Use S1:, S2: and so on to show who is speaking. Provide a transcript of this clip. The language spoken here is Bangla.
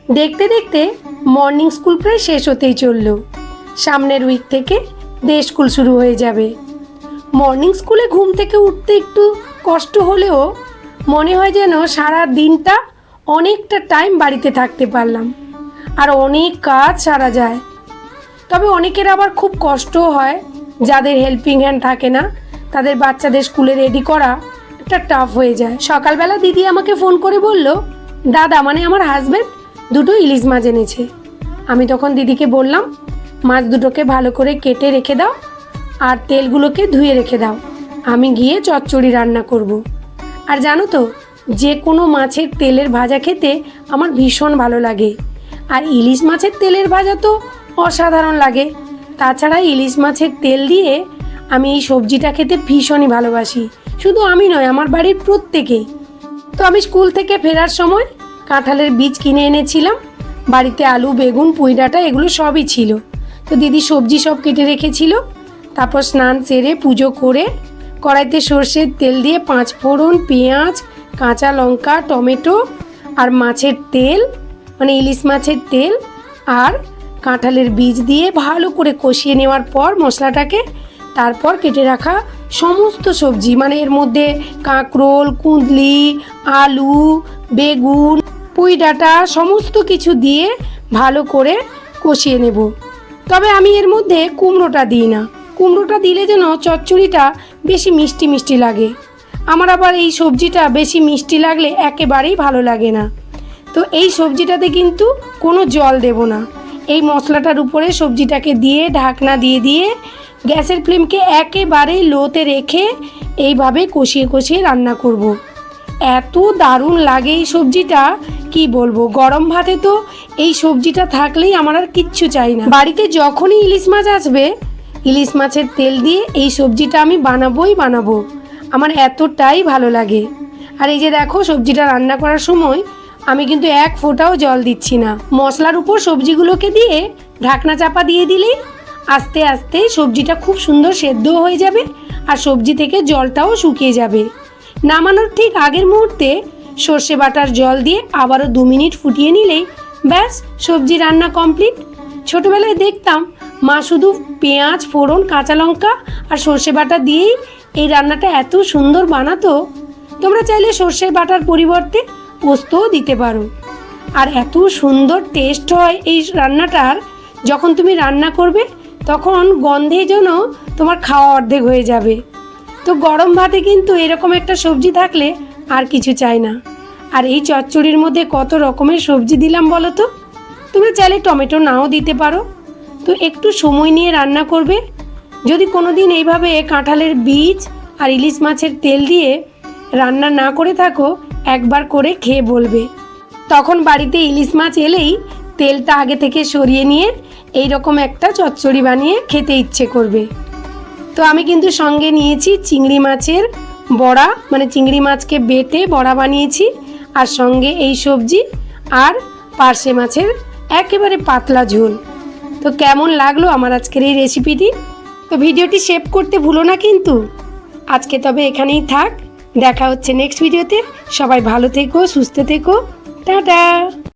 S1: দেখতে দেখতে মর্নিং স্কুল প্রায় শেষ হতেই চলল। সামনের উইক থেকে ডে স্কুল শুরু হয়ে যাবে। মর্নিং স্কুলে ঘুম থেকে উঠতে একটু কষ্ট হলেও মনে হয় যেন সারা দিনটা অনেকটা টাইম বাড়িতে থাকতে পারলাম আর অনেক কাজ সারা যায়। তবে অনেকের আবার খুব কষ্টও হয়, যাদের হেল্পিং হ্যান্ড থাকে না, তাদের বাচ্চাদের স্কুলে রেডি করা একটা টাফ হয়ে যায়। সকালবেলা দিদি আমাকে ফোন করে বলল, দাদা মানে আমার হাজব্যান্ড দুটো ইলিশ মাছ এনেছে। আমি তখন দিদিকে বললাম, মাছ দুটোকে ভালো করে কেটে রেখে দাও আর তেলগুলোকে ধুয়ে রেখে দাও, আমি গিয়ে চচ্চড়ি রান্না করব। আর জানো তো, যে কোনো মাছের তেলের ভাজা খেতে আমার ভীষণ ভালো লাগে, আর ইলিশ মাছের তেলের ভাজা তো অসাধারণ লাগে। তাছাড়া ইলিশ মাছের তেল দিয়ে আমি এই সবজিটা খেতে ভীষণই ভালোবাসি। শুধু আমি নয়, আমার বাড়ির প্রত্যেকেই। তো আমি স্কুল থেকে ফেরার সময় কাঁঠালের বীজ কিনে এনেছিলাম। বাড়িতে আলু, বেগুন, পুঁই ডাঁটা এগুলো সবই ছিল। তো দিদি সবজি সব কেটে রেখেছিল। তারপর স্নান সেরে পুজো করে কড়াইতে সর্ষের তেল দিয়ে 5 ফোড়ন, পেঁয়াজ, কাঁচা লঙ্কা, টমেটো আর মাছের তেল মানে ইলিশ মাছের তেল আর কাঁঠালের বীজ দিয়ে ভালো করে কষিয়ে নেওয়ার পর মশলাটাকে, তারপর কেটে রাখা সমস্ত সবজি মানে এর মধ্যে কাঁকরোল, কুঁদলি, আলু, বেগুন, পুঁই ডাঁটা সমস্ত কিছু দিয়ে ভালো করে কষিয়ে নেব। তবে আমি এর মধ্যে কুমড়োটা দিই না। কুমড়োটা দিলে যেন চচ্চড়িটা বেশি মিষ্টি মিষ্টি লাগে। আমার আবার এই সবজিটা বেশি মিষ্টি লাগলে একেবারেই ভালো লাগে না। তো এই সবজিটাতে কিন্তু কোনো জল দেব না। এই মশলাটার উপরে সবজিটাকে দিয়ে ঢাকনা দিয়ে দিয়ে গ্যাসের ফ্লেমকে একেবারেই লোতে রেখে এইভাবে কষিয়ে কষিয়ে রান্না করব। এত দারুণ লাগে এই সবজিটা, কি বলবো। গরম ভাতে তো এই সবজিটা থাকলেই আমার আর কিচ্ছু চাই না। বাড়িতে যখনই ইলিশ মাছ আসবে, ইলিশ মাছের তেল দিয়ে এই সবজিটা আমি বানাবো। আমার এতটাই ভালো লাগে। আর এই যে দেখো, সবজিটা রান্না করার সময় আমি কিন্তু এক ফোঁটাও জল দিচ্ছি না। মশলার উপর সবজিগুলোকে দিয়ে ঢাকনা চাপা দিয়ে দিলেই আস্তে আস্তে সবজিটা খুব সুন্দর সেদ্ধ হয়ে যাবে আর সবজি থেকে জলটাও শুকিয়ে যাবে। নামানোর ঠিক আগের মুহূর্তে সর্ষে বাটার জল দিয়ে আবারও 2 মিনিট ফুটিয়ে নিলেই ব্যাস সবজি রান্না কমপ্লিট। ছোটোবেলায় দেখতাম মা শুধু পেঁয়াজ, ফোড়ন, কাঁচা লঙ্কা আর সর্ষে বাটা দিয়েই এই রান্নাটা এত সুন্দর বানাতো। তোমরা চাইলে সর্ষে বাটার পরিবর্তে পোস্তও দিতে পারো। আর এত সুন্দর টেস্ট হয় এই রান্নাটার। যখন তুমি রান্না করবে তখন গন্ধে যেন তোমার খাওয়া অর্ধেক হয়ে যাবে। তো গরম ভাতে কিন্তু এরকম একটা সবজি থাকলে আর কিছু চাই না। আর এই চচ্চড়ির মধ্যে কত রকমের সবজি দিলাম বলো তো। তোমরা চাইলে টমেটো নাও দিতে পারো। তো একটু সময় নিয়ে রান্না করবে। যদি কোনো দিন এইভাবে কাঁঠালের বীজ আর ইলিশ মাছের তেল দিয়ে রান্না না করে থাকো, একবার করে খেয়ে বলবে। তখন বাড়িতে ইলিশ মাছ এলেই তেলটা আগে থেকে সরিয়ে নিয়ে এই রকম একটা চচ্চড়ি বানিয়ে খেতে ইচ্ছে করবে। তো আমি কিন্তু সঙ্গে নিয়েছি চিংড়ি মাছের বড়া, মানে চিংড়ি মাছকে বেটে বড়া বানিয়েছি, আর সঙ্গে এই সবজি আর পার্শে মাছের একেবারে পাতলা ঝোল। তো কেমন লাগলো আমার আজকের এই রেসিপিটি? তো ভিডিওটি সেভ করতে ভুলো না কিন্তু। আজকে তবে এখানেই থাক, দেখা হচ্ছে নেক্সট ভিডিওতে। সবাই ভালো থেকো, সুস্থ থেকো, টাটা।